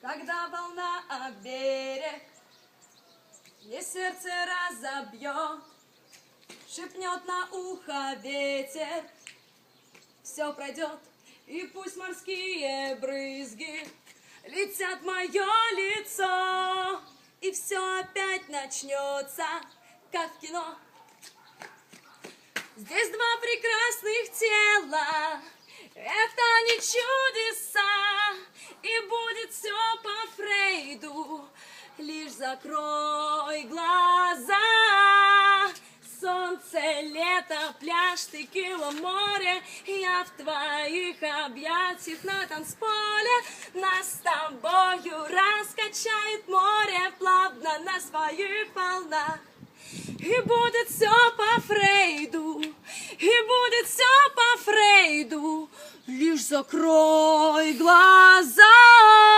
когда волна о берег мне сердце разобьет, шепнет на ухо ветер, все пройдет, и пусть морские брызги летят в мое лицо, и все опять начнется, как в кино. Здесь два прекрасных тела, это не чудеса, и будет все по Фрейду, лишь закрой глаза. Солнце, лето, пляж, Текила-море, я в твоих объятиях на танцполе. Нас с тобою раскачает море плавно на своих волнах. И будет все по Фрейду, и будет все по Фрейду, лишь закрой глаза.